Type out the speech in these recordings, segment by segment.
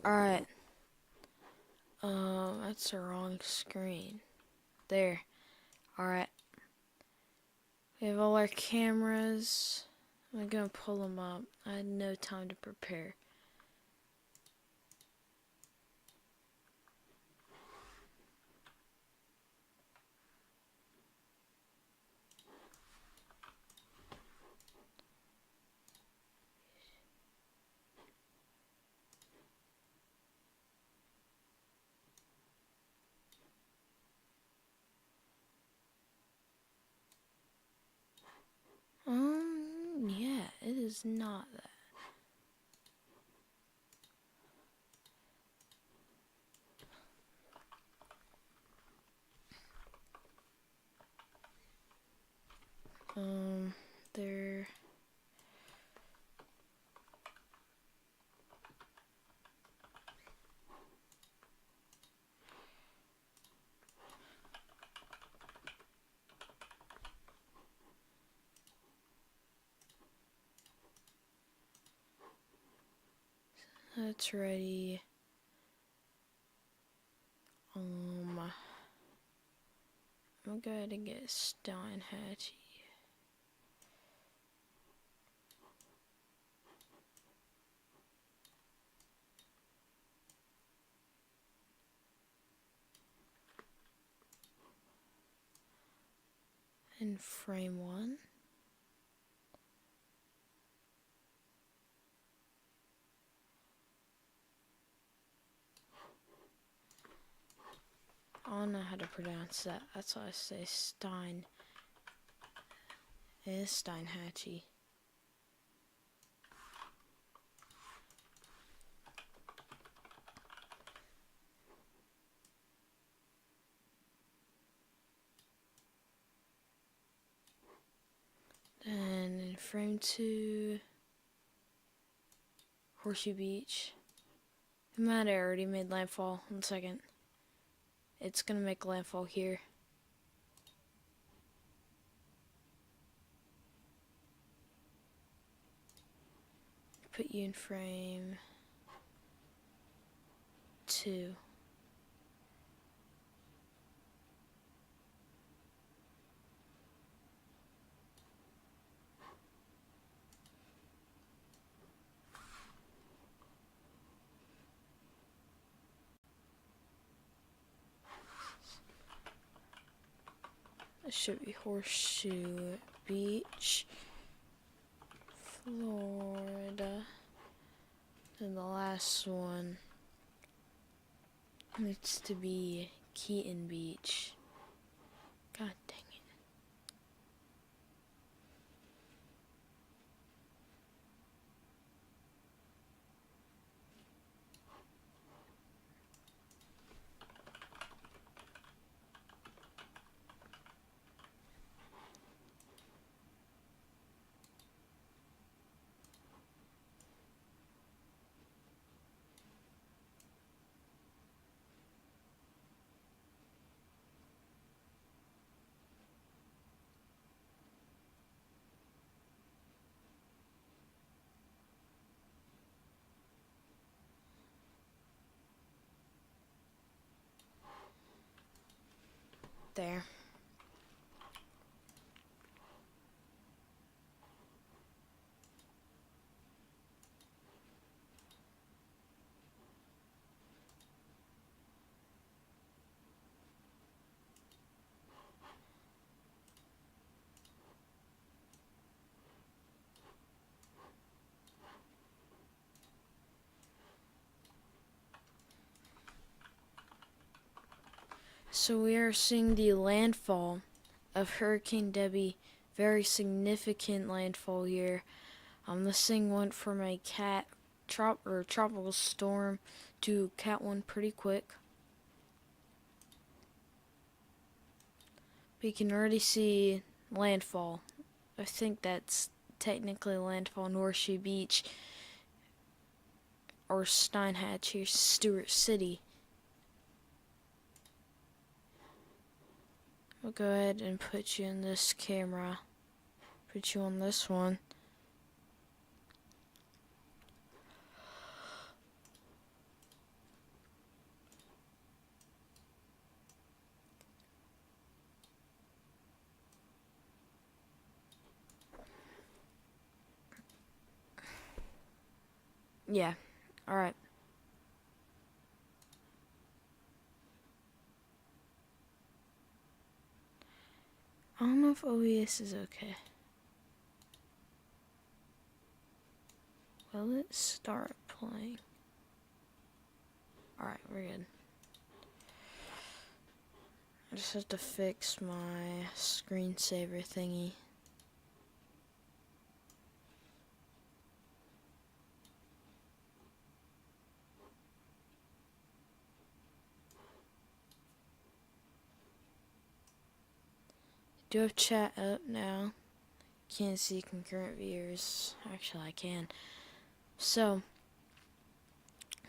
Alright. That's the wrong screen. There. Alright. We have all our cameras. I'm gonna pull them up. I had no time to prepare. Yeah, it is not that. There. That's ready. I'm gonna go ahead and get Steinhatchy. In frame 1. I don't know how to pronounce that. That's why I say Stein. It is Steinhatchy. Then in frame 2, Horseshoe Beach. It might have already made landfall. 1 second. It's gonna make landfall here. Put you in frame 2. It should be Horseshoe Beach, Florida. And the last one needs to be Keaton Beach. God dang it. There. So we are seeing the landfall of Hurricane Debbie. Very significant landfall here. This thing went from a tropical storm to Cat 1 pretty quick. But you can already see landfall. I think that's technically landfall in Horseshoe Beach or Steinhatchy, Stewart City. I'll go ahead and put you in this camera. Put you on this one. Yeah. Alright. I don't know if OBS is okay. Will it start playing? Alright, we're good. I just have to fix my screensaver thingy. Do have chat up now. Can't see concurrent viewers. Actually, I can. So,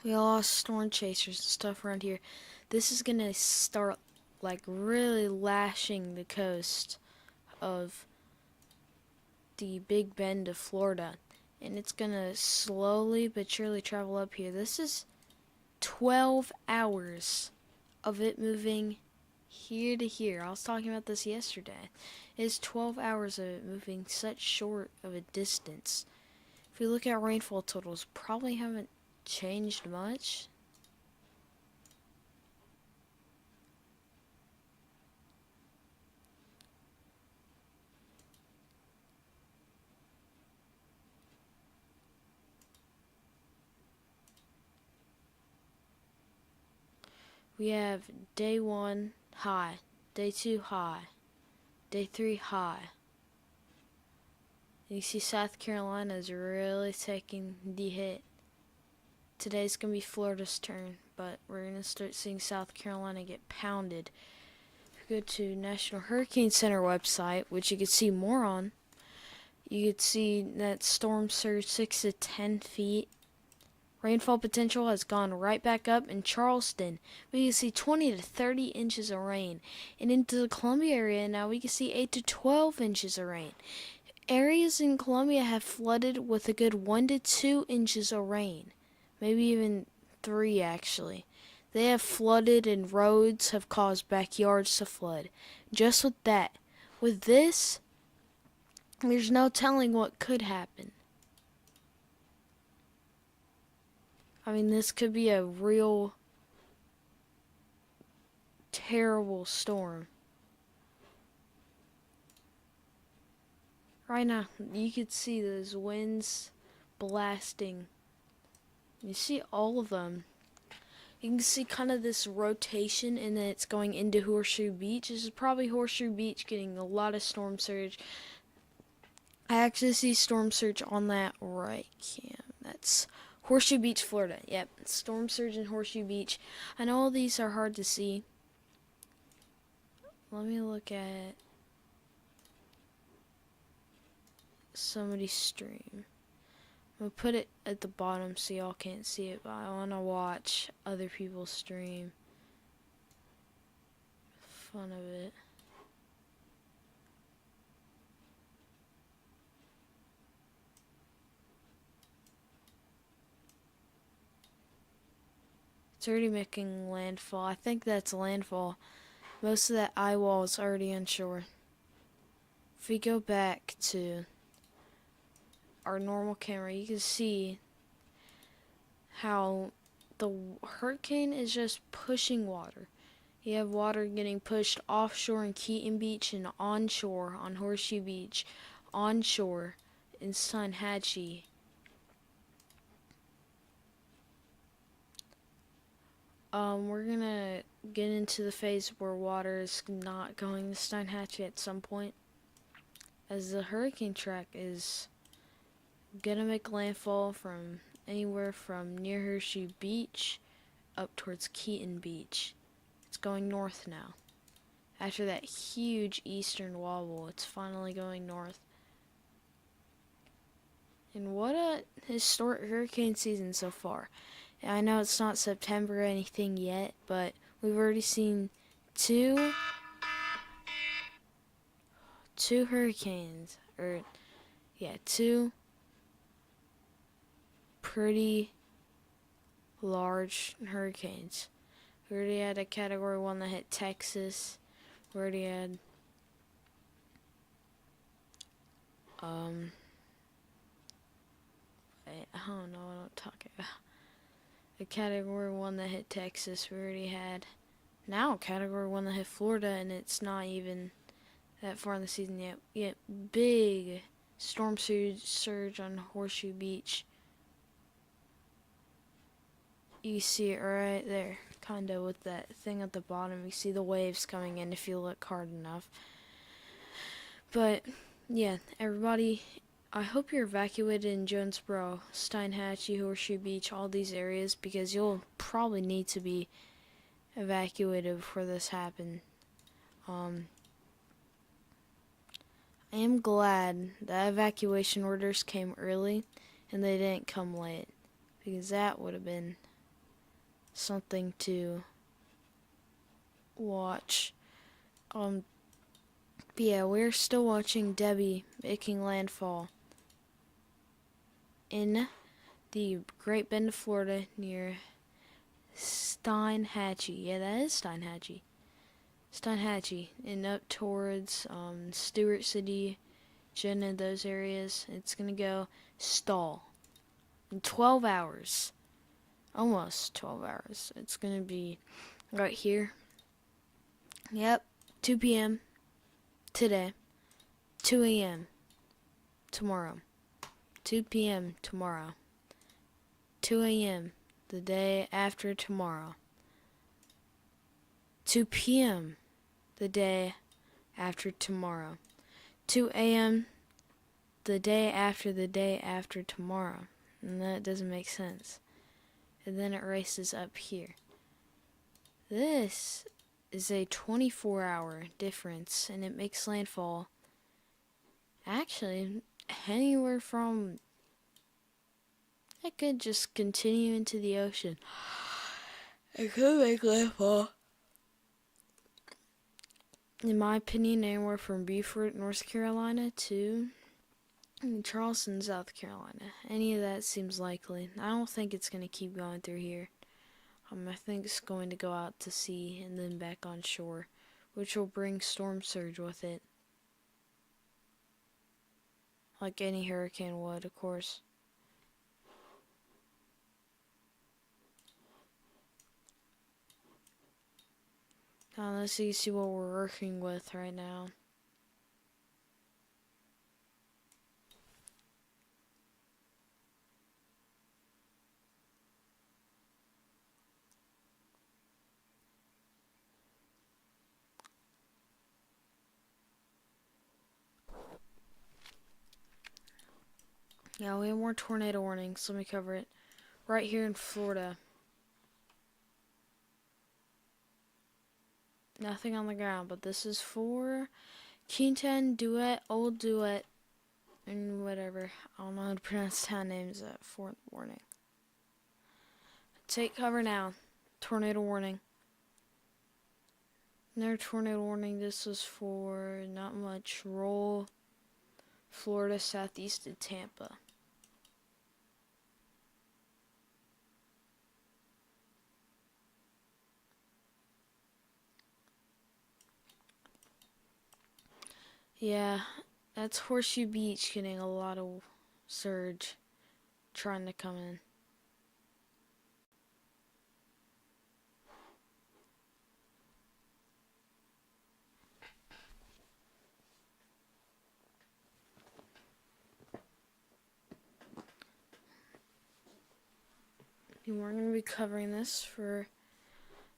we lost storm chasers and stuff around here. This is gonna start like really lashing the coast of the Big Bend of Florida, and it's gonna slowly but surely travel up here. This is 12 hours of it moving here to here. I was talking about this yesterday. It's 12 hours of it moving such short of a distance. If we look at rainfall totals, probably haven't changed much. We have day 1 high, day 2 high, day 3 high. You see South Carolina is really taking the hit. Today's going to be Florida's turn, but we're going to start seeing South Carolina get pounded. If you go to National Hurricane Center website, which you can see more on, you could see that storm surge 6 to 10 feet. Rainfall potential has gone right back up in Charleston. We can see 20 to 30 inches of rain. And into the Columbia area now we can see 8 to 12 inches of rain. Areas in Columbia have flooded with a good 1 to 2 inches of rain. Maybe even 3 actually. They have flooded and roads have caused backyards to flood. Just with that. With this, there's no telling what could happen. I mean, this could be a real terrible storm. Right now, you could see those winds blasting. You see all of them. You can see kind of this rotation, and then it's going into Horseshoe Beach. This is probably Horseshoe Beach getting a lot of storm surge. I actually see storm surge on that right cam. That's Horseshoe Beach, Florida. Yep, storm surge in Horseshoe Beach. I know all these are hard to see. Let me look at somebody's stream. I'm gonna put it at the bottom so y'all can't see it, but I wanna watch other people's stream. Fun of it. It's already making landfall. I think that's landfall. Most of that eye wall is already onshore. If we go back to our normal camera, you can see how the hurricane is just pushing water. You have water getting pushed offshore in Keaton Beach and onshore on Horseshoe Beach, onshore in Steinhatchee. We're gonna get into the phase where water is not going to Steinhatchee at some point, as the hurricane track is gonna make landfall from anywhere from near Horseshoe Beach up towards Keaton Beach. It's going north now. After that huge eastern wobble, it's finally going north. And what a historic hurricane season so far. I know it's not September or anything yet, but we've already seen two hurricanes, two pretty large hurricanes. We already had a category 1 that hit Texas. We already had I don't know what I'm talking A Category 1 that hit Texas. We already had now a Category 1 that hit Florida, and it's not even that far in the season yet. Yet big storm surge on Horseshoe Beach. You see it right there, kind of with that thing at the bottom. You see the waves coming in if you look hard enough. But yeah, everybody, I hope you're evacuated in Jonesboro, Steinhatchee, Horseshoe Beach, all these areas, because you'll probably need to be evacuated before this happens. I am glad that evacuation orders came early and they didn't come late, because that would have been something to watch. But yeah, we're still watching Debbie making landfall in the Great Bend of Florida near Steinhatchee. Yeah, that is Steinhatchee. Steinhatchee, and up towards Stewart City, Jenna, those areas. It's gonna go stall in 12 hours. Almost 12 hours. It's gonna be right here. Yep, 2 p.m. today, 2 a.m. tomorrow, 2 p.m. tomorrow, 2 a.m. the day after tomorrow, 2 p.m. the day after tomorrow, 2 a.m. the day after tomorrow. And that doesn't make sense. And then it races up here. This is a 24-hour difference, and it makes landfall actually anywhere from, it could just continue into the ocean. It could make landfall, in my opinion, anywhere from Beaufort, North Carolina to Charleston, South Carolina. Any of that seems likely. I don't think it's going to keep going through here. I think it's going to go out to sea and then back on shore, which will bring storm surge with it. Like any hurricane would, of course. Now let's see what we're working with right now. Yeah, we have more tornado warnings. Let me cover it. Right here in Florida. Nothing on the ground, but this is for Quintan, Duet, Old Duet, and whatever. I don't know how to pronounce town names at fourth warning. Take cover now. Tornado warning. Another tornado warning. This was for not much. Roll, Florida, southeast of Tampa. Yeah, that's Horseshoe Beach getting a lot of surge trying to come in. And we're going to be covering this for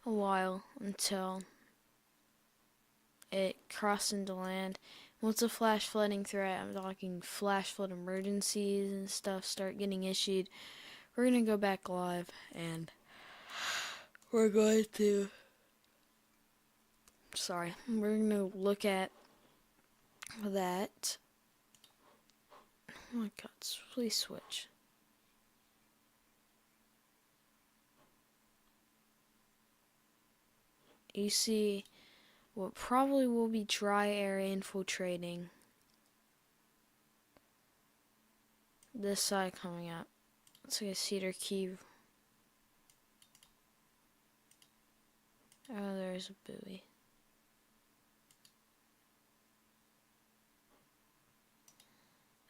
a while until it crosses into land. Once a flash flooding threat, I'm talking flash flood emergencies and stuff, start getting issued, we're going to go back live and we're going to look at that. Oh my god, please switch. You see what probably will be dry air infiltrating this side coming up. It's like a Cedar Key. Oh, there's a buoy.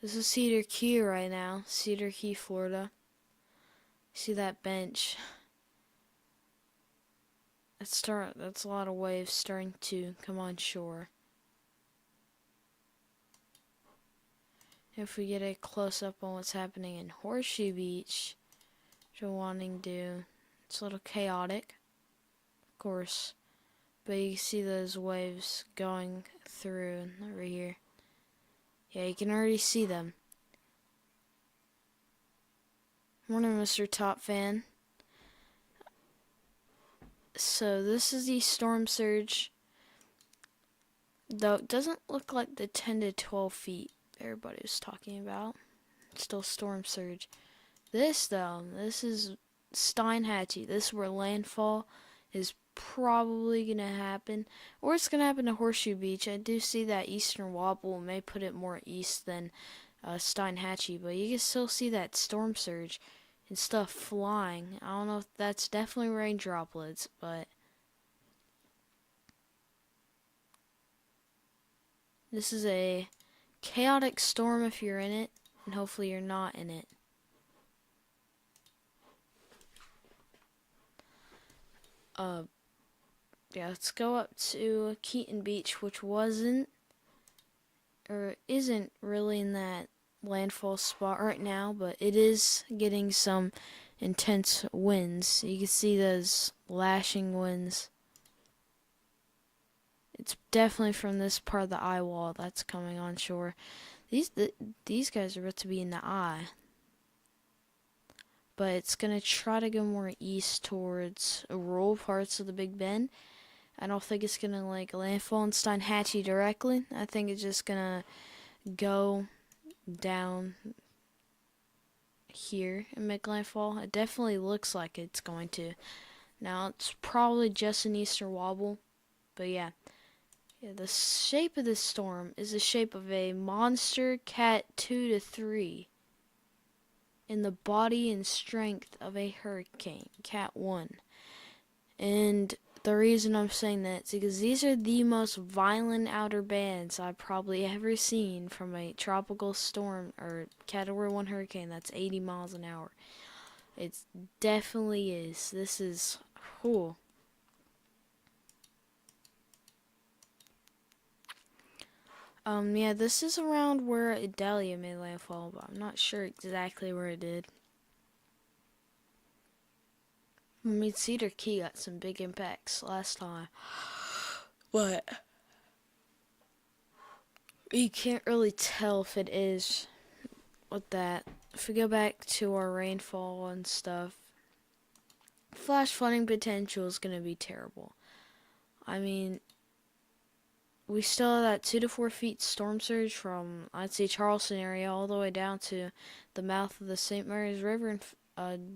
This is Cedar Key right now. Cedar Key, Florida. See that bench? That's a lot of waves starting to come on shore. If we get a close-up on what's happening in Horseshoe Beach, which I'm wanting to do, it's a little chaotic, of course, but you can see those waves going through over here. Yeah, you can already see them. Morning, Mr. Top Fan. So this is the storm surge, though it doesn't look like the 10 to 12 feet everybody was talking about. It's still storm surge. This, though, this is Steinhatchee. This is where landfall is probably going to happen. Or it's going to happen to Horseshoe Beach. I do see that eastern wobble may put it more east than Steinhatchee, but you can still see that storm surge and stuff flying. I don't know if that's definitely rain droplets, but this is a chaotic storm if you're in it, and hopefully you're not in it. Yeah, let's go up to Keaton Beach, which wasn't or isn't really in that landfall spot right now, but it is getting some intense winds. You can see those lashing winds. It's definitely from this part of the eye wall that's coming on shore. These guys are about to be in the eye. But it's going to try to go more east towards rural parts of the Big Bend. I don't think it's going to like landfall in Steinhatchee directly. I think it's just going to go down here and make landfall. It definitely looks like it's going to. Now, it's probably just an eastern wobble. But yeah, the shape of this storm is the shape of a monster Cat 2 to 3 in the body and strength of a hurricane, Cat 1. And the reason I'm saying that is because these are the most violent outer bands I've probably ever seen from a tropical storm or Category 1 hurricane that's 80 miles an hour. It definitely is. This is cool. Yeah, this is around where Idalia made landfall, but I'm not sure exactly where it did. I mean, Cedar Key got some big impacts last time, but you can't really tell if it is with that. If we go back to our rainfall and stuff, flash flooding potential is going to be terrible. I mean, we still have that 2 to 4 feet storm surge from, I'd say, Charleston area all the way down to the mouth of the St. Mary's River and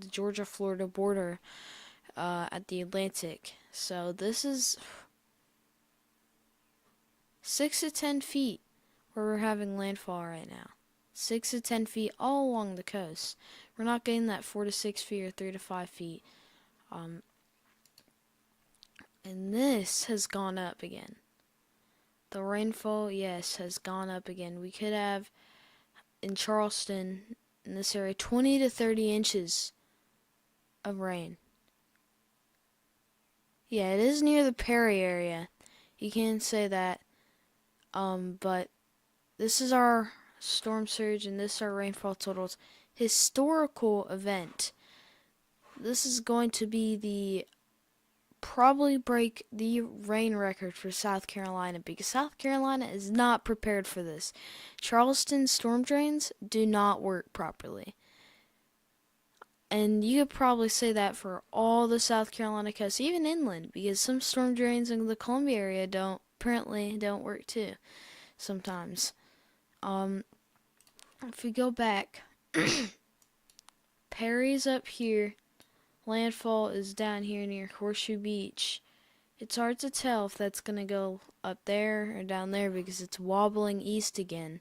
the Georgia-Florida border at the Atlantic. So this is 6 to 10 feet where we're having landfall right now. 6 to 10 feet all along the coast. We're not getting that 4 to 6 feet or 3 to 5 feet. And this has gone up again. The rainfall, yes, has gone up again. We could have, in Charleston, in this area, 20 to 30 inches of rain. Yeah, it is near the Perry area. You can say that. But this is our storm surge and this is our rainfall totals. Historical event. This is going to be the probably break the rain record for South Carolina because South Carolina is not prepared for this. Charleston storm drains do not work properly. And you could probably say that for all the South Carolina coast, even inland, because some storm drains in the Columbia area apparently don't work too sometimes. If we go back, Perry's up here. Landfall is down here near Horseshoe Beach. It's hard to tell if that's going to go up there or down there because it's wobbling east again.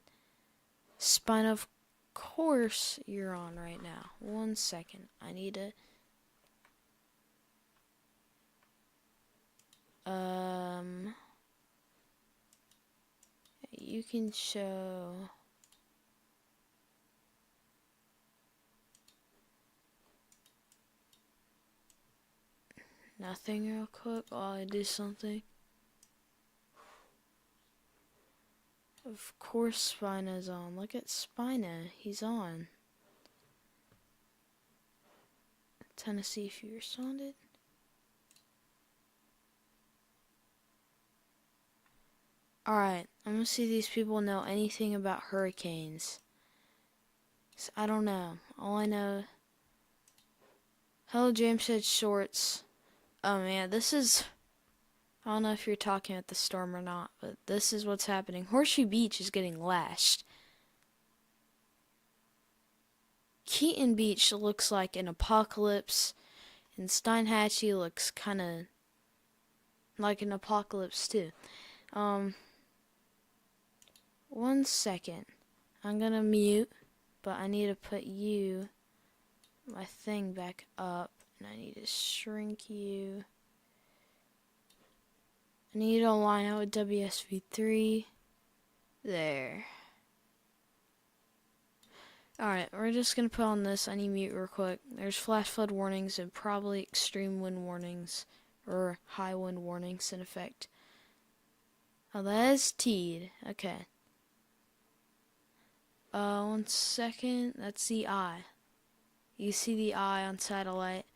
Spine, of course, you're on right now. 1 second. I need to... You can show... Nothing real quick while I do something. Of course Spina's on. Look at Spina. He's on. Tennessee, if you responded. Alright, I'm gonna see if these people know anything about hurricanes. I don't know. All I know... Hello, James said shorts. Oh man, this is... I don't know if you're talking about the storm or not, but this is what's happening. Horseshoe Beach is getting lashed. Keaton Beach looks like an apocalypse, and Steinhatchee looks kind of like an apocalypse too. 1 second. I'm gonna mute, but I need to put my thing back up, and I need to shrink you. I need to align out with WSV3. There. Alright, we're just gonna put on this. I need mute real quick. There's flash flood warnings and probably extreme wind warnings, or high wind warnings in effect. Oh, that is T'd. Okay. 1 second. That's the eye. You see the eye on satellite,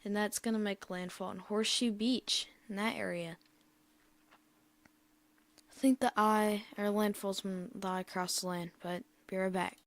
and that's gonna make landfall in Horseshoe Beach, in that area. I think the eye, or landfall's when the eye across the land, but be right back.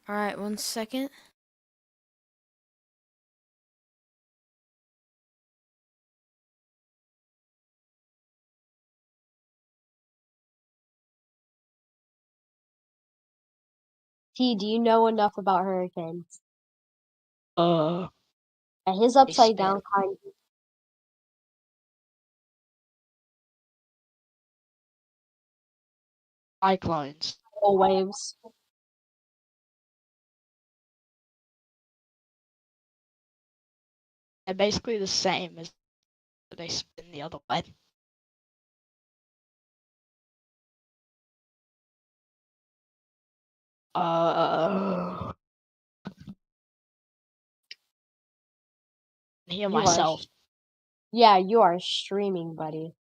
Alright, 1 second. T, do you know enough about hurricanes? Uh, His upside down kind cyclones. of waves. They're basically the same as they spin the other way. Hear You are, myself. yeah, you are streaming, buddy.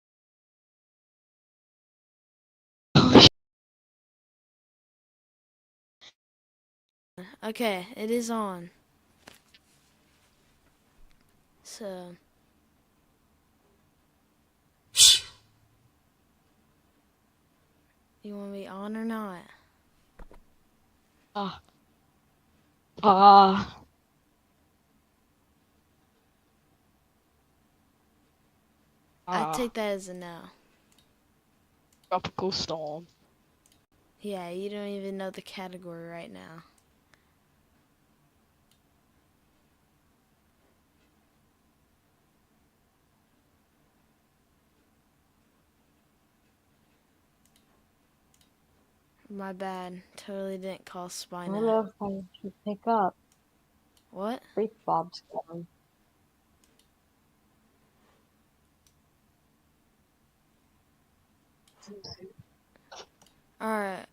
Okay, it is on. So... You want me on or not? I take that as a no. Tropical storm. Yeah, you don't even know the category right now. My bad. Totally didn't call I don't Spynet. know if I should pick up. What? Brief Bob's going. Alright.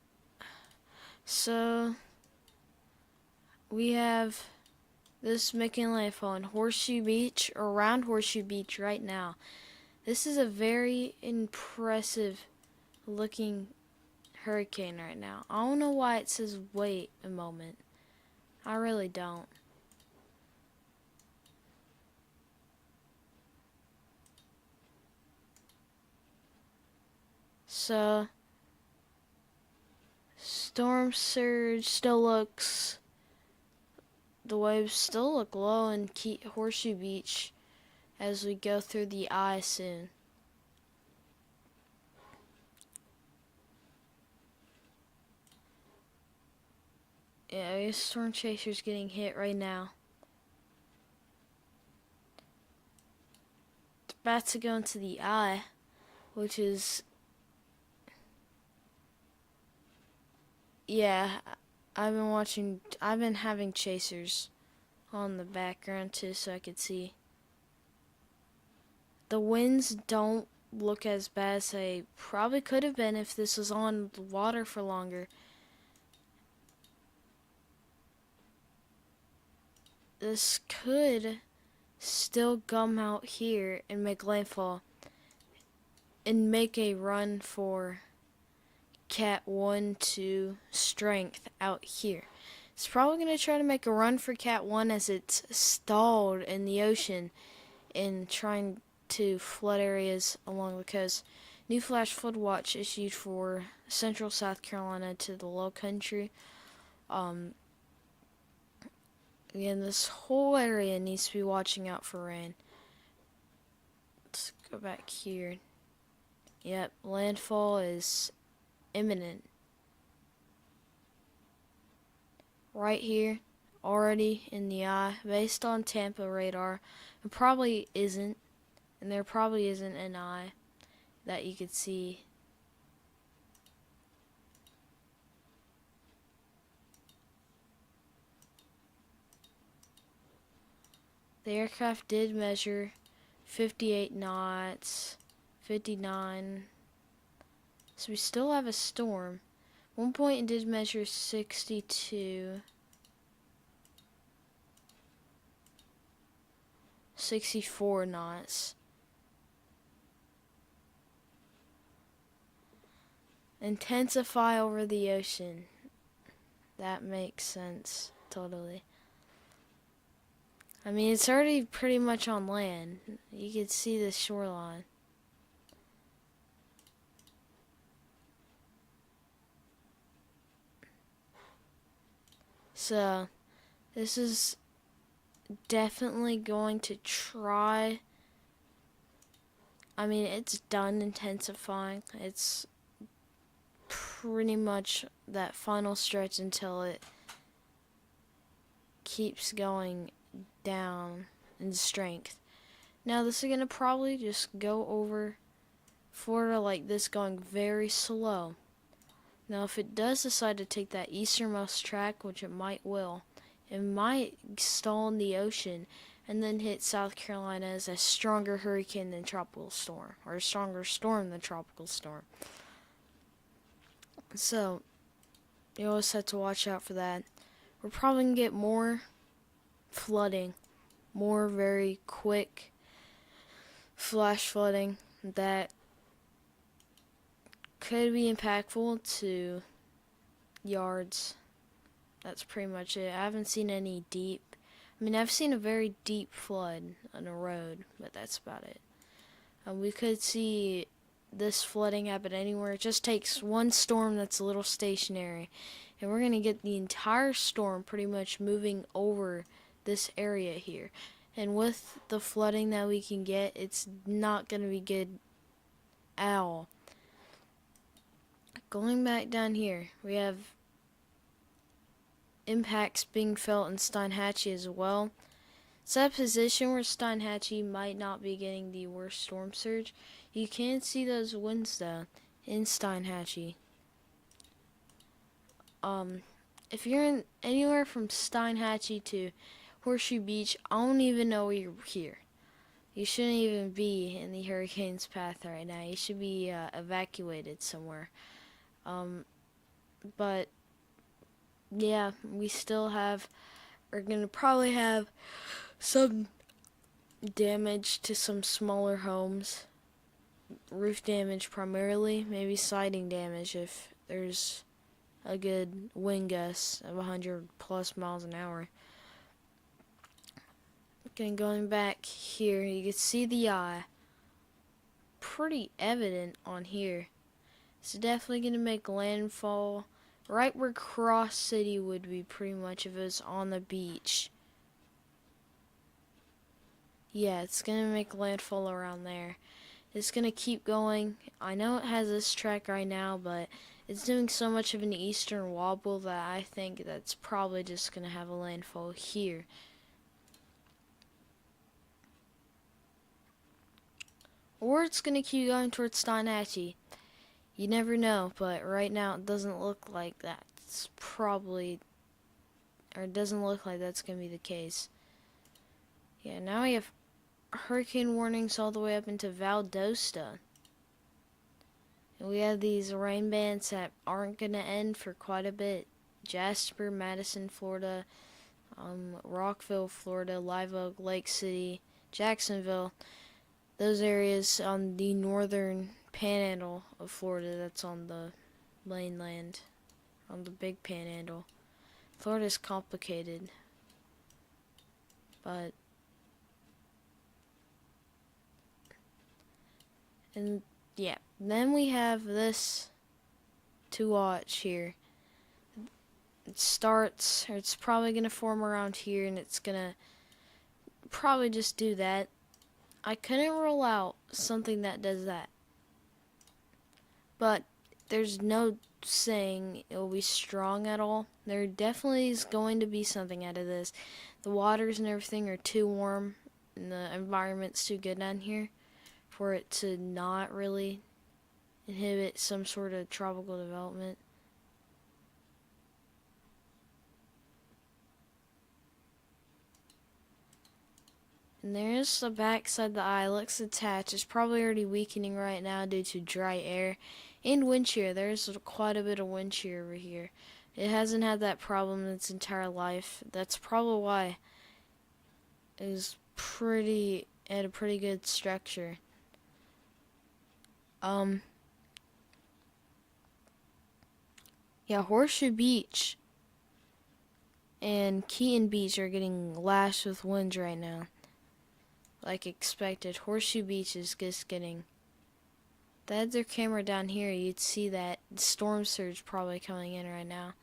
So, we have this making landfall in Horseshoe Beach, or around Horseshoe Beach right now. This is a very impressive looking hurricane right now. I don't know why it says wait a moment. I really don't. So, storm surge still looks, the waves still look low in Horseshoe Beach as we go through the eye soon. Yeah, I guess storm chaser's getting hit right now. It's about to go into the eye, which is, yeah, I've been having chasers on the background too so I could see. The winds don't look as bad as they probably could have been if this was on the water for longer. This could still gum out here and make landfall and make a run for Cat 1 to strength out here. It's probably going to try to make a run for Cat 1 as it's stalled in the ocean and trying to flood areas along the coast. New flash flood watch issued for central South Carolina to the low country. Again, this whole area needs to be watching out for rain. Let's go back here. Yep, landfall is imminent. Right here, already in the eye, based on Tampa radar. It probably isn't, and there probably isn't an eye that you could see. The aircraft did measure 58 knots, 59. So we still have a storm. One point it did measure 62. 64 knots. Intensify over the ocean. That makes sense, totally. I mean, it's already pretty much on land. You can see the shoreline. So, this is definitely going to try. I mean, it's done intensifying. It's pretty much that final stretch until it keeps going down in strength. Now, this is going to probably just go over Florida like this, going very slow. Now, if it does decide to take that easternmost track, which it might will, it might stall in the ocean and then hit South Carolina as a stronger hurricane than tropical storm, or a stronger storm than tropical storm. So, you always have to watch out for that. We're probably going to get more flooding, more very quick flash flooding that could be impactful to yards. That's pretty much it. I haven't seen any deep. I mean, I've seen a very deep flood on a road, but that's about it. We could see this flooding happen anywhere. It just takes one storm that's a little stationary, and we're going to get the entire storm pretty much moving over this area here. And with the flooding that we can get, it's not going to be good at all. Going back down here, we have impacts being felt in Steinhatchee as well. It's that position where Steinhatchee might not be getting the worst storm surge. You can see those winds though in Steinhatchee. if you're in anywhere from Steinhatchee to Horseshoe Beach, I don't even know you're here. You shouldn't even be in the hurricane's path right now. You should be evacuated somewhere. But yeah, we're gonna probably have some damage to some smaller homes. Roof damage primarily, maybe siding damage if there's a good wind gust of 100 plus miles an hour. Okay, going back here, you can see the eye. Pretty evident on here. It's definitely going to make landfall right where Cross City would be pretty much if it was on the beach. Yeah, it's going to make landfall around there. It's going to keep going. I know it has this track right now, but it's doing so much of an eastern wobble that I think that's probably just going to have a landfall here. Or it's going to keep going towards Steinhatchee. You never know, but right now it doesn't look like that's probably, or it doesn't look like that's going to be the case. Yeah, now we have hurricane warnings all the way up into Valdosta. And we have these rain bands that aren't going to end for quite a bit. Jasper, Madison, Florida, Rockville, Florida, Live Oak, Lake City, Jacksonville. Those areas on the northern panhandle of Florida, that's on the mainland, on the big panhandle. Florida's complicated, but and yeah, then we have this to watch here. It's probably gonna form around here, and it's gonna probably just do that. I couldn't rule out something that does that, but there's no saying it will be strong at all. There definitely is going to be something out of this. The waters and everything are too warm, and the environment's too good down here for it to not really inhibit some sort of tropical development. And there's the backside of the eye. Looks attached. It's probably already weakening right now due to dry air and wind shear. There's quite a bit of wind shear over here. It hasn't had that problem its entire life. That's probably why it was at a pretty good structure. Yeah, Horseshoe Beach and Keaton Beach are getting lashed with winds right now. Like expected. Horseshoe Beach is just getting... If they had their camera down here, you'd see that storm surge probably coming in right now.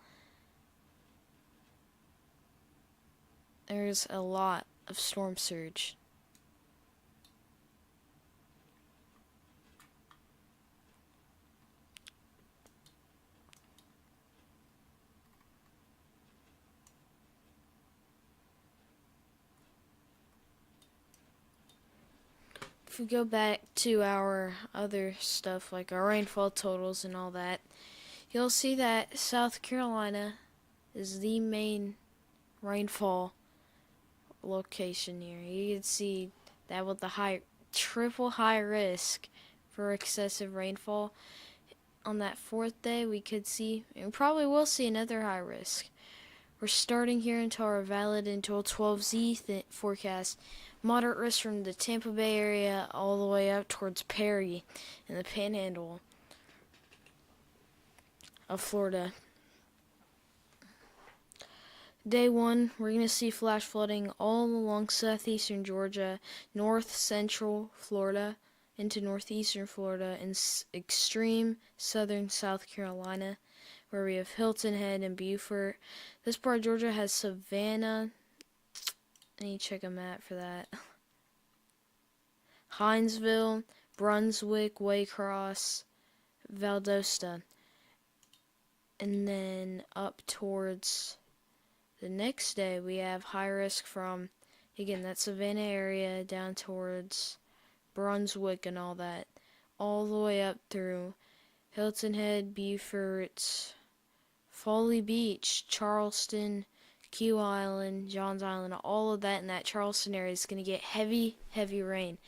There's a lot of storm surge. If we go back to our other stuff, like our rainfall totals and all that, you'll see that South Carolina is the main rainfall location here. You can see that with the triple high risk for excessive rainfall. On that fourth day, we could see, and probably will see, another high risk. We're starting here into our valid until 12Z forecast. Moderate risk from the Tampa Bay area all the way up towards Perry in the panhandle of Florida. Day 1, we're going to see flash flooding all along southeastern Georgia, north central Florida, into northeastern Florida, and extreme southern South Carolina, where we have Hilton Head and Beaufort. This part of Georgia has Savannah. I need to check a map for that. Hinesville, Brunswick, Waycross, Valdosta. And then up towards the next day, we have high risk from, again, that Savannah area down towards Brunswick and all that, all the way up through Hilton Head, Beaufort, Folly Beach, Charleston, Key Island, Johns Island, all of that in that Charleston area is going to get heavy, heavy rain.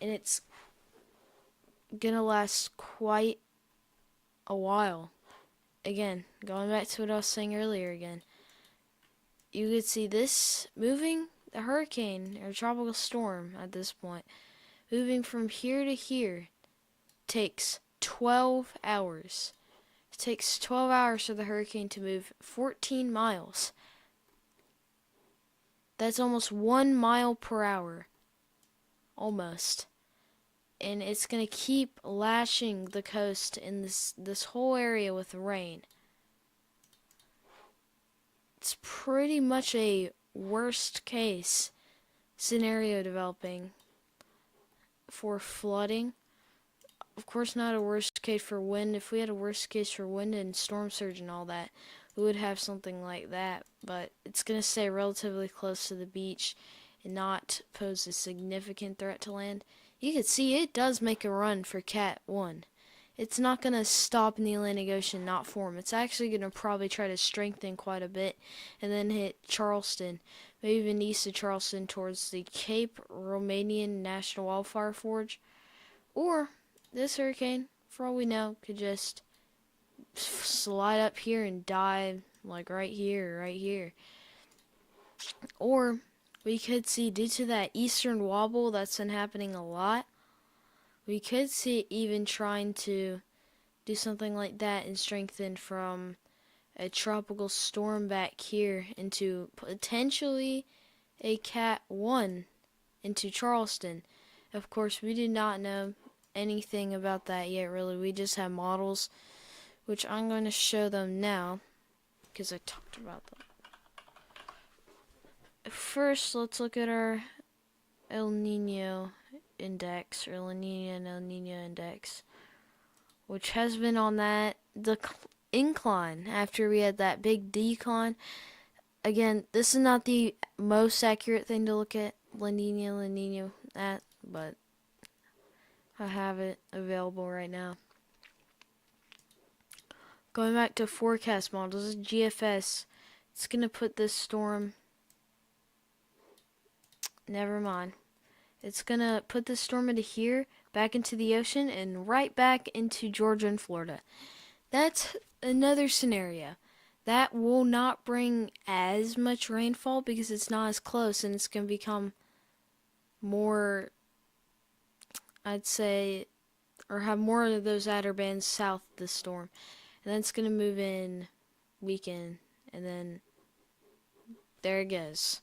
And it's going to last quite a while. Again, going back to what I was saying earlier again. You could see this moving, the hurricane or tropical storm at this point, moving from here to here takes 12 hours. It takes 12 hours for the hurricane to move 14 miles. That's almost 1 mile per hour. Almost. And it's going to keep lashing the coast in this whole area with rain. It's pretty much a worst case scenario developing for flooding. Of course, not a worst case for wind. If we had a worst case for wind and storm surge and all that, we would have something like that. But it's going to stay relatively close to the beach and not pose a significant threat to land. You can see it does make a run for Cat 1. It's not going to stop in the Atlantic Ocean, not form. It's actually going to probably try to strengthen quite a bit and then hit Charleston, maybe even east of Charleston towards the Cape Romanian National Wildfire Forge. Or this hurricane, for all we know, could just slide up here and die like right here, right here. Or we could see, due to that eastern wobble that's been happening a lot, we could see it even trying to do something like that and strengthen from a tropical storm back here into potentially a Cat 1 into Charleston. Of course, we do not know anything about that yet, really. We just have models, which I'm going to show them now because I talked about them. First, let's look at our El Nino index, or La Nina and El Nino index, which has been on that incline after we had that big decline. Again, this is not the most accurate thing to look at La Nina at, but I have it available right now. Going back to forecast models, GFS, it's going to put this storm, never mind. It's going to put this storm into here, back into the ocean, and right back into Georgia and Florida. That's another scenario. That will not bring as much rainfall because it's not as close, and it's going to become more, I'd say, or have more of those outer bands south of the storm. And then it's going to move in, weaken, and then there it goes.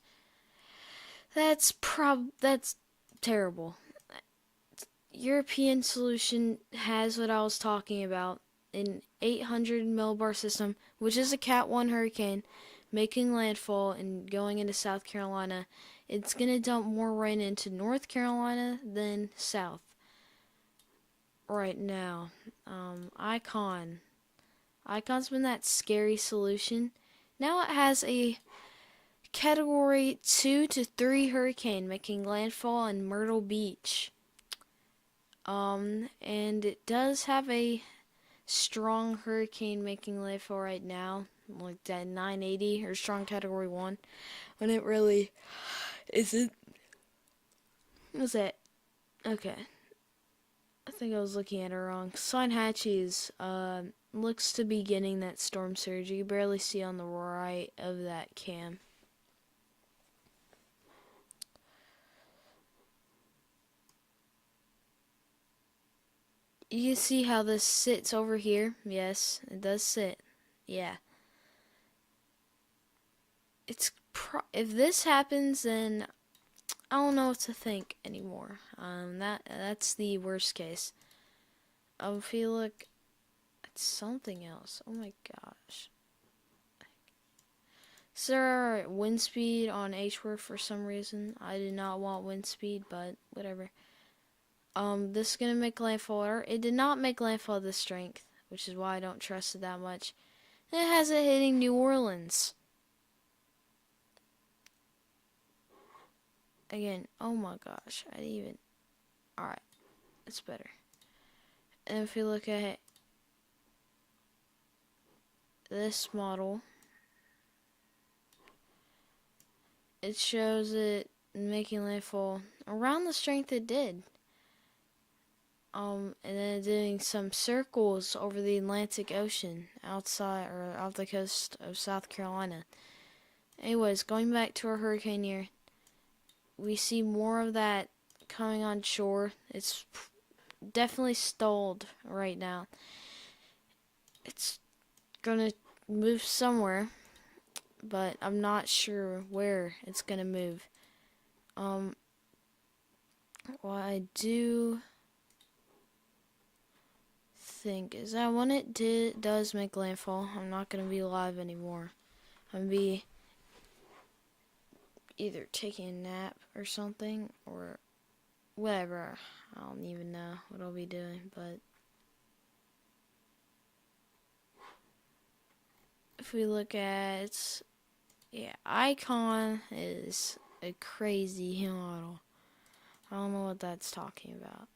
That's terrible. European solution has what I was talking about, an 800 millibar system, which is a Cat 1 hurricane, making landfall and going into South Carolina. It's going to dump more rain into North Carolina than south. Right now, Icon's been that scary solution. Now it has a Category 2 to 3 hurricane making landfall in Myrtle Beach. And it does have a strong hurricane making landfall right now, like that 980 or strong Category 1, when it really isn't. What's that? Okay. I think I was looking at it wrong. Hatchies looks to be getting that storm surge. You can barely see on the right of that cam. You can see how this sits over here. Yes, it does sit. Yeah. If this happens, then I don't know what to think anymore. That's the worst case. If you look at something else, oh my gosh. So there are wind speed on HWRF for some reason. I did not want wind speed, but whatever. This is gonna make landfall. It did not make landfall of this strength, which is why I don't trust it that much. And it has it hitting New Orleans. Again, oh my gosh, alright, it's better. And if you look at it, this model, it shows it making landfall around the strength it did. And then doing some circles over the Atlantic Ocean outside or off the coast of South Carolina. Anyways, going back to our hurricane year, we see more of that coming on shore. It's definitely stalled right now. It's gonna move somewhere, but I'm not sure where it's gonna move. What I do think is that when it does make landfall, I'm not gonna be live anymore. I'm gonna be either taking a nap or something, or whatever. I don't even know what I'll be doing, but if we look at its icon is a crazy model. I don't know what that's talking about.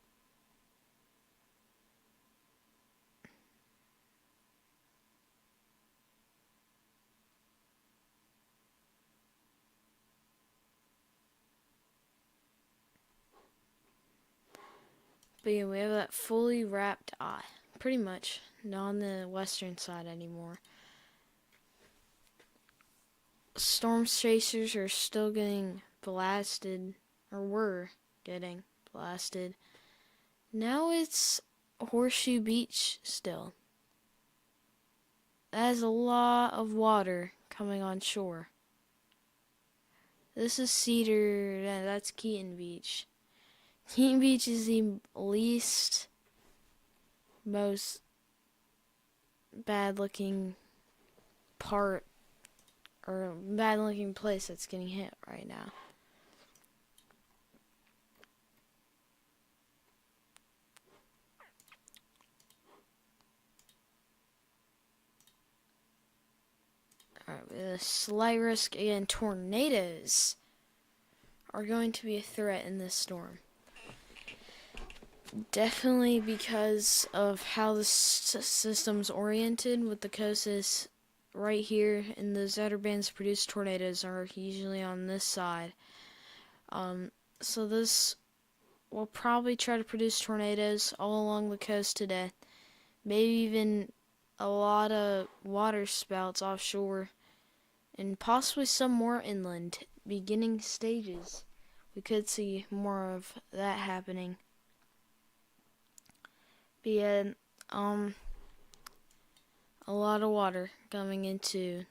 But yeah, we have that fully wrapped eye. Pretty much. Not on the western side anymore. Storm chasers are still getting blasted, or were getting blasted. Now it's Horseshoe Beach still. That is a lot of water coming on shore. This is Cedar, that's Keaton Beach. Keaton Beach is the least, most bad looking part, or bad looking place that's getting hit right now. Alright, with a slight risk again, tornadoes are going to be a threat in this storm. Definitely because of how the system's oriented, with the coast is right here, and those outer bands produce tornadoes are usually on this side. So this will probably try to produce tornadoes all along the coast today. Maybe even a lot of water spouts offshore, and possibly some more inland, beginning stages. We could see more of that happening. But yeah, a lot of water coming into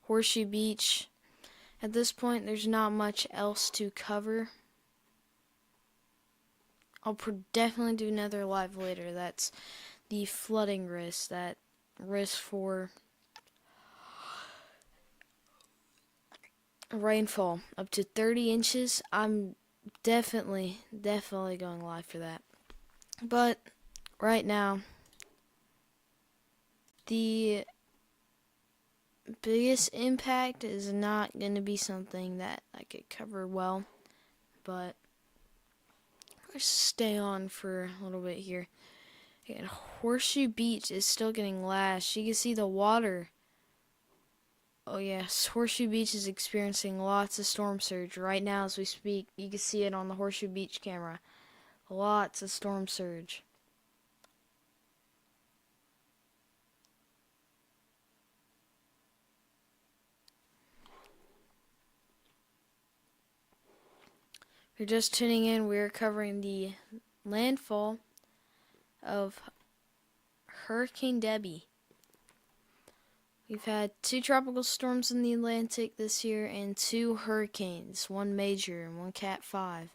Horseshoe Beach. At this point, there's not much else to cover. I'll definitely do another live later. That's the flooding risk, that risk for rainfall up to 30 inches. I'm definitely going live for that. But right now, the biggest impact is not going to be something that I could cover well, but let's stay on for a little bit here. And Horseshoe Beach is still getting lashed. You can see the water. Oh yes, Horseshoe Beach is experiencing lots of storm surge right now as we speak. You can see it on the Horseshoe Beach camera. Lots of storm surge. If you're just tuning in, we're covering the landfall of Hurricane Debbie. We've had 2 tropical storms in the Atlantic this year and 2 hurricanes, 1 major and 1 Cat 5,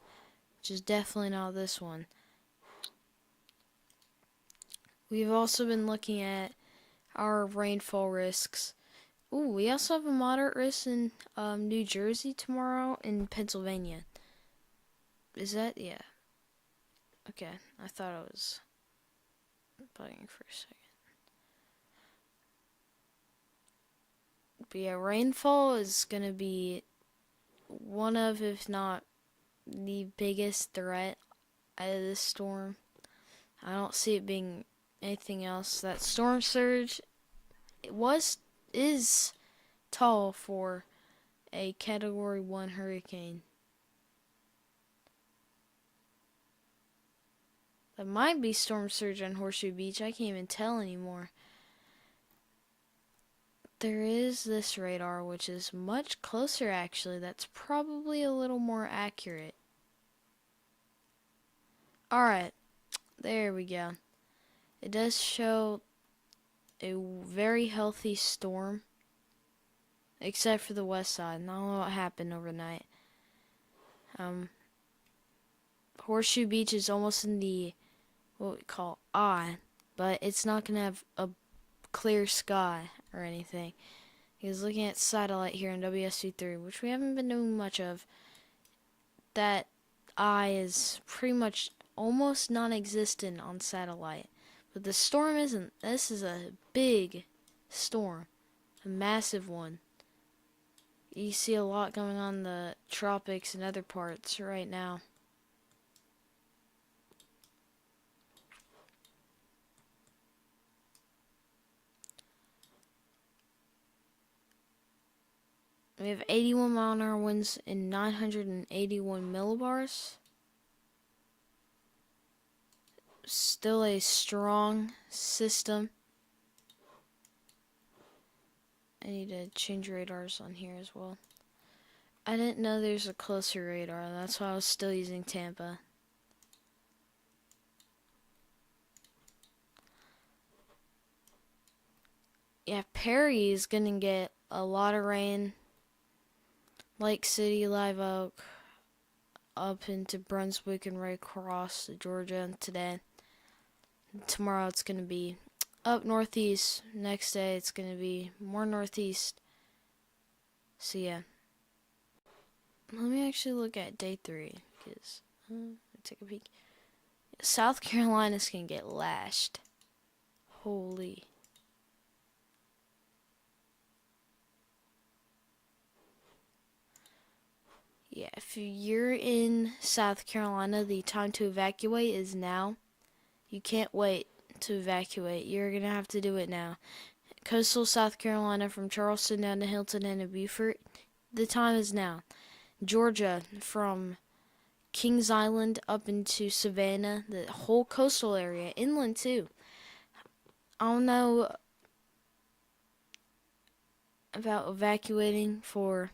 which is definitely not this one. We've also been looking at our rainfall risks. Ooh, we also have a moderate risk in New Jersey tomorrow and Pennsylvania. Is that? Yeah. Okay, I thought I was bugging for a second. But yeah, rainfall is going to be one of, if not the biggest threat out of this storm. I don't see it being anything else. That storm surge is tall for a Category 1 hurricane. That might be storm surge on Horseshoe Beach. I can't even tell anymore. There is this radar, which is much closer actually. That's probably a little more accurate. Alright, there we go. It does show a very healthy storm, except for the west side. I don't know what happened overnight. Horseshoe Beach is almost in the, what we call eye, but it's not going to have a clear sky or anything. Because looking at satellite here in WSU3, which we haven't been doing much of, that eye is pretty much almost non-existent on satellite. But the storm isn't. This is a big storm, a massive one. You see a lot going on in the tropics and other parts right now. We have 81 mile an hour winds and 981 millibars. Still a strong system. I need to change radars on here as well. I didn't know there's a closer radar. That's why I was still using Tampa. Yeah, Perry is going to get a lot of rain. Lake City, Live Oak, up into Brunswick and right across to Georgia today. Tomorrow it's going to be up northeast. Next day it's going to be more northeast. So yeah. Let me actually look at day 3. Because, let me take a peek. South Carolina's going to get lashed. Holy. Yeah, if you're in South Carolina, the time to evacuate is now. You can't wait to evacuate. You're going to have to do it now. Coastal South Carolina from Charleston down to Hilton and to Beaufort, the time is now. Georgia from Kings Island up into Savannah, the whole coastal area, inland too. I don't know about evacuating for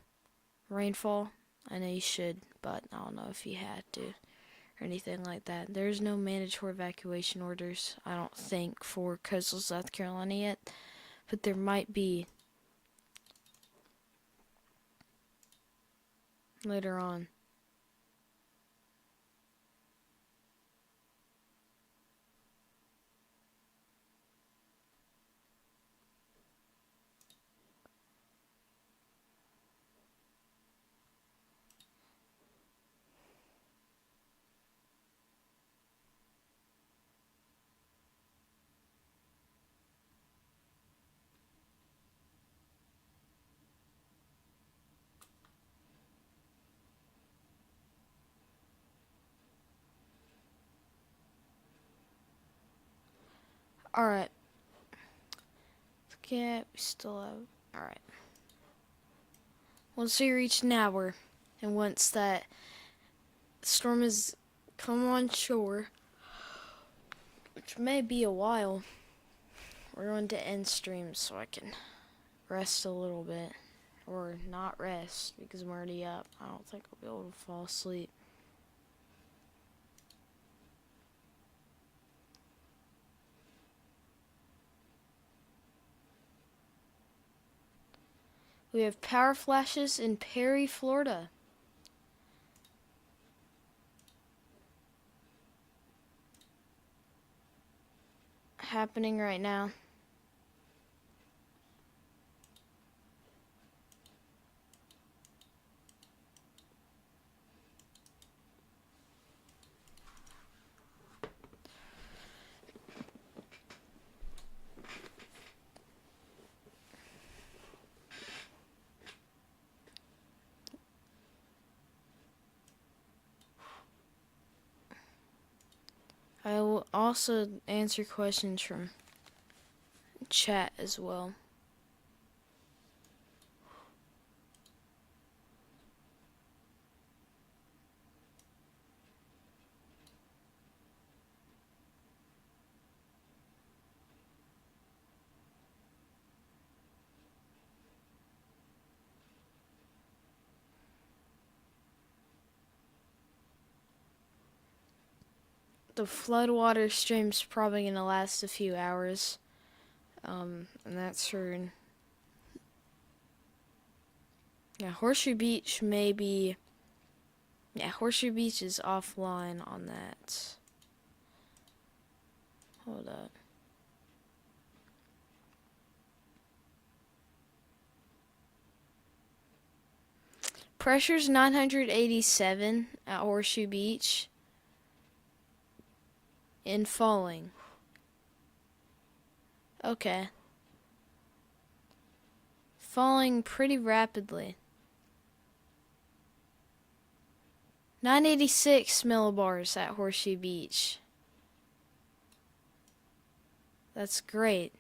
rainfall. I know you should, but I don't know if you had to or anything like that. There's no mandatory evacuation orders, I don't think, for coastal South Carolina yet, but there might be later on. Alright. Okay, we still have. Alright. Once we reach an hour, and once that storm has come on shore, which may be a while, we're going to end stream so I can rest a little bit. Or not rest, because I'm already up. I don't think I'll be able to fall asleep. We have power flashes in Perry, Florida. Happening right now. I will also answer questions from chat as well. The floodwater stream's probably gonna last a few hours. And that's for, yeah, Horseshoe Beach maybe, yeah, Horseshoe Beach is offline on that. Hold up. Pressure's 987 at Horseshoe Beach and falling. Okay. Falling pretty rapidly. 986 millibars at Horseshoe Beach. That's great.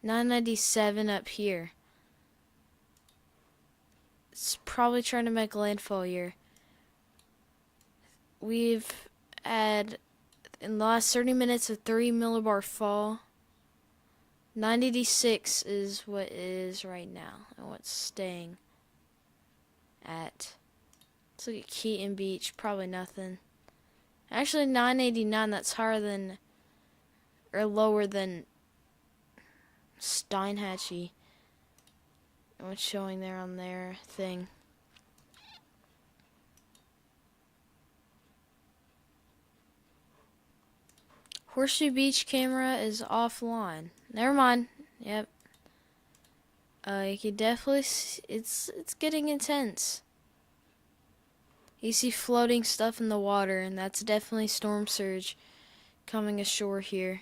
$9.97 up here. It's probably trying to make landfall here. We've had, in the last 30 minutes, a 3 millibar fall. 986 is what it is right now, and what's staying at. Let's look at Keaton Beach, probably nothing. Actually, 989, that's higher than, or lower than Steinhatchee. What's showing there on their thing. Horseshoe Beach camera is offline. Never mind. Yep. You can definitely see, it's getting intense. You see floating stuff in the water, and that's definitely storm surge coming ashore here.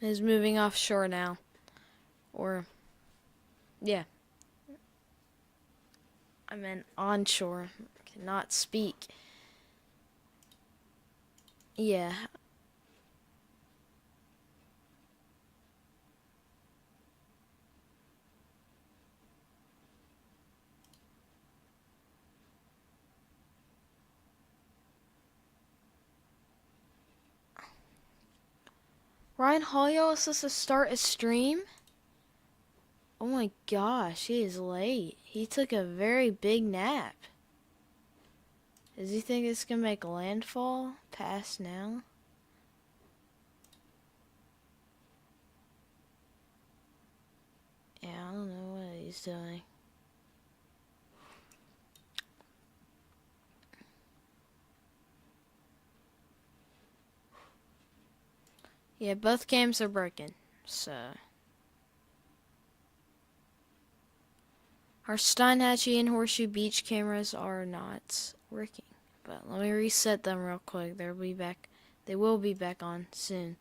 Is moving offshore now. Or, yeah. I meant onshore. I cannot speak. Yeah. Ryan Hollyo is supposed to start a stream? Oh my gosh, he is late. He took a very big nap. Does he think it's gonna make landfall past now? Yeah, I don't know what he's doing. Yeah, both cams are broken, so. Our Steinhatchee and Horseshoe Beach cameras are not working. But let me reset them real quick. They'll be back. They will be back on soon.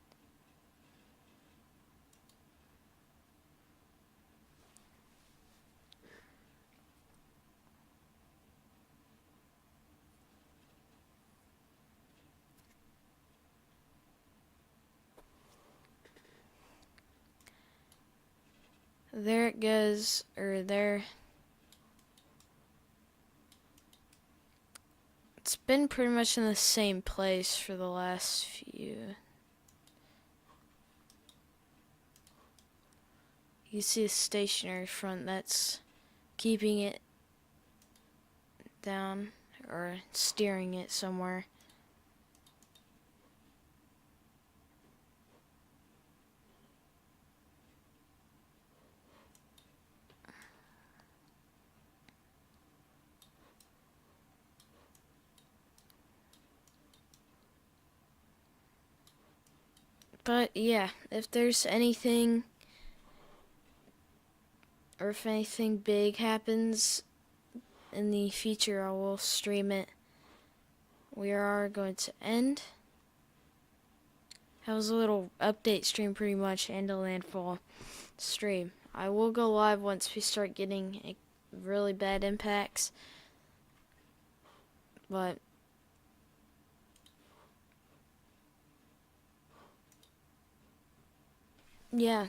There it goes, or there. It's been pretty much in the same place for the last few. You see a stationary front that's keeping it down or steering it somewhere. But yeah, if there's anything, or if anything big happens in the future, I will stream it. We are going to end. That was a little update stream pretty much, and a landfall stream. I will go live once we start getting really bad impacts. But yeah,